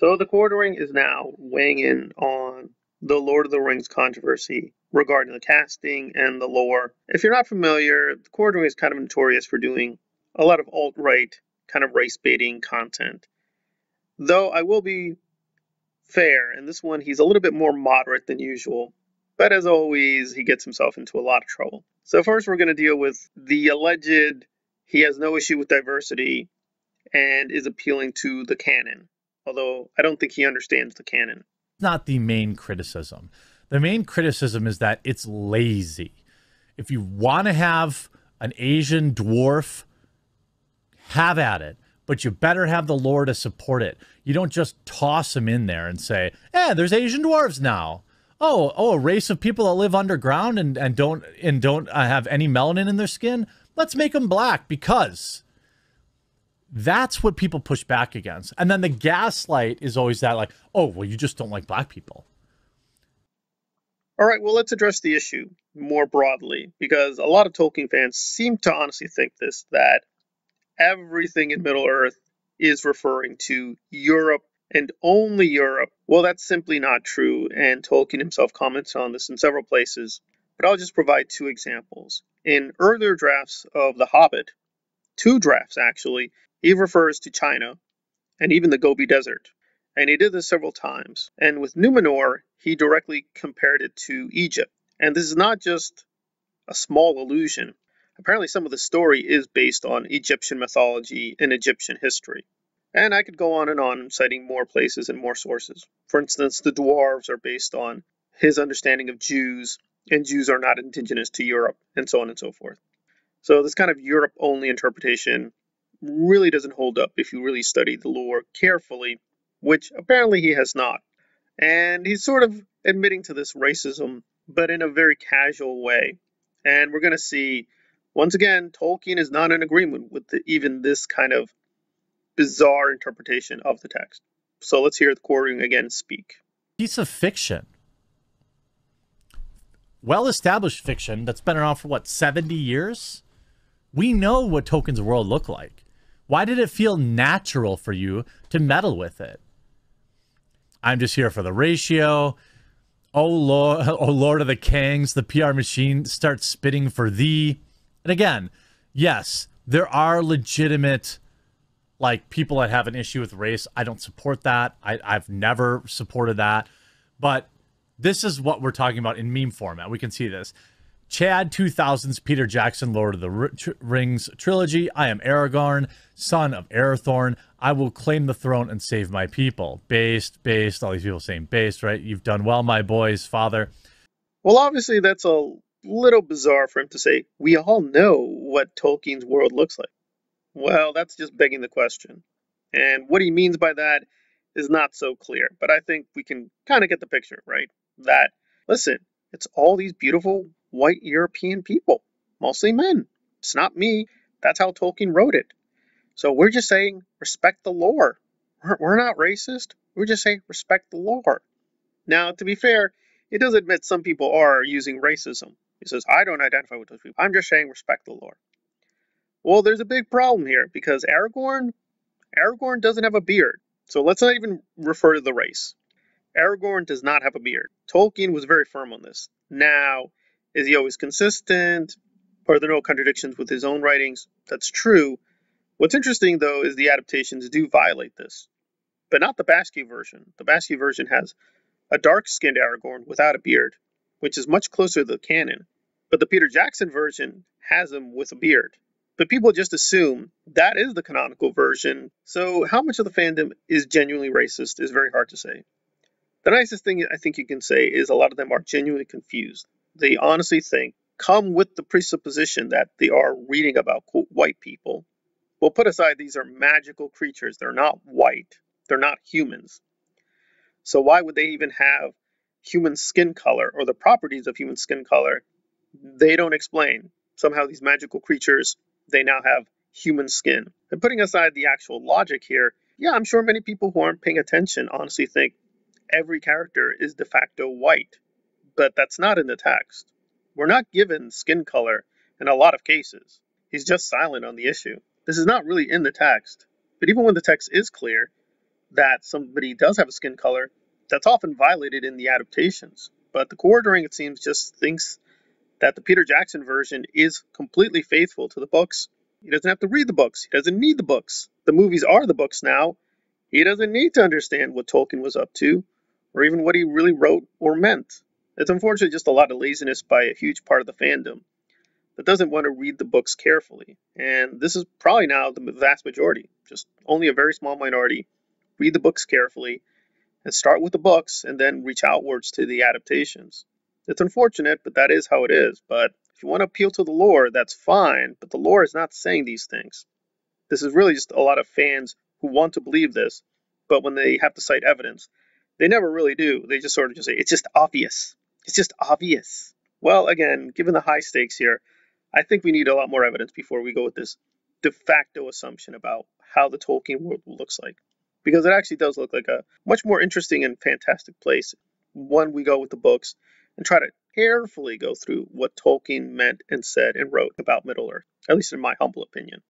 So the quartering is now weighing in on the Lord of the Rings controversy regarding the casting and the lore. If you're not familiar, the quartering is kind of notorious for doing a lot of alt-right kind of race baiting content. Though I will be fair, in this one he's a little bit more moderate than usual. But as always, he gets himself into a lot of trouble. So first we're going to deal with the alleged he has no issue with diversity and is appealing to the canon, although I don't think he understands the canon. Not the main criticism. The main criticism is that it's lazy. If you want to have an Asian dwarf, have at it, but you better have the lore to support it. You don't just toss them in there and say, there's Asian dwarves now. Oh, a race of people that live underground and don't have any melanin in their skin. Let's make them black, because that's what people push back against. And then the gaslight is always that, like, oh, well, you just don't like black people. All right, well, let's address the issue more broadly, because a lot of Tolkien fans seem to honestly think this, that everything in Middle-earth is referring to Europe and only Europe. Well, that's simply not true, and Tolkien himself comments on this in several places, but I'll just provide two examples. In earlier drafts of The Hobbit, two drafts actually, he refers to China and even the Gobi Desert, and he did this several times. And with Numenor, he directly compared it to Egypt. And this is not just a small allusion. Apparently some of the story is based on Egyptian mythology and Egyptian history. And I could go on, citing more places and more sources. For instance, the dwarves are based on his understanding of Jews, and Jews are not indigenous to Europe, and so on and so forth. So this kind of Europe-only interpretation really doesn't hold up if you really study the lore carefully, which apparently he has not. And he's sort of admitting to this racism, but in a very casual way. And we're going to see, once again, Tolkien is not in agreement with even this kind of bizarre interpretation of the text. So let's hear TheQuartering again speak. Piece of fiction. Well-established fiction that's been around for, what, 70 years? We know what Tolkien's world looked like. Why did it feel natural for you to meddle with it? I'm just here for the ratio. Oh Lord of the Kings, the PR machine starts spitting for thee. And again, yes, there are legitimate, like, people that have an issue with race. I don't support that. I've never supported that. But this is what we're talking about in meme format. We can see this. Chad 2000's Peter Jackson, Lord of the Rings trilogy. I am Aragorn, son of Arathorn. I will claim the throne and save my people. Based. All these people saying based, right? You've done well, my boys, father. Well, obviously, that's a little bizarre for him to say. We all know what Tolkien's world looks like. Well, that's just begging the question. And what he means by that is not so clear. But I think we can kind of get the picture, right? That, listen, it's all these beautiful white European people, mostly men. It's not me. That's how Tolkien wrote it. So we're just saying respect the lore. We're not racist. We're just saying respect the lore. Now, to be fair, he does admit some people are using racism. He says, I don't identify with those people. I'm just saying respect the lore. Well, there's a big problem here because Aragorn doesn't have a beard. So let's not even refer to the race. Aragorn does not have a beard. Tolkien was very firm on this. Now, is he always consistent? Are there no contradictions with his own writings? That's true. What's interesting, though, is the adaptations do violate this, but not the Basque version. The Basque version has a dark-skinned Aragorn without a beard, which is much closer to the canon. But the Peter Jackson version has him with a beard. But people just assume that is the canonical version, so how much of the fandom is genuinely racist is very hard to say. The nicest thing I think you can say is a lot of them are genuinely confused. They honestly come with the presupposition that they are reading about, quote, white people. Well, put aside, these are magical creatures. They're not white. They're not humans. So why would they even have human skin color or the properties of human skin color? They don't explain. Somehow these magical creatures, they now have human skin. And putting aside the actual logic here, yeah, I'm sure many people who aren't paying attention honestly think every character is de facto white. But that's not in the text. We're not given skin color in a lot of cases. He's just silent on the issue. This is not really in the text. But even when the text is clear, that somebody does have a skin color, that's often violated in the adaptations. But TheQuartering, it seems, just thinks that the Peter Jackson version is completely faithful to the books. He doesn't have to read the books. He doesn't need the books. The movies are the books now. He doesn't need to understand what Tolkien was up to, or even what he really wrote or meant. It's unfortunately just a lot of laziness by a huge part of the fandom that doesn't want to read the books carefully. And this is probably now the vast majority. Just only a very small minority read the books carefully and start with the books and then reach outwards to the adaptations. It's unfortunate, but that is how it is. But if you want to appeal to the lore, that's fine, but the lore is not saying these things. This is really just a lot of fans who want to believe this, but when they have to cite evidence, they never really do. They just sort of just say, it's just obvious. It's just obvious. Well, again, given the high stakes here, I think we need a lot more evidence before we go with this de facto assumption about how the Tolkien world looks like. Because it actually does look like a much more interesting and fantastic place when we go with the books and try to carefully go through what Tolkien meant and said and wrote about Middle Earth, at least in my humble opinion.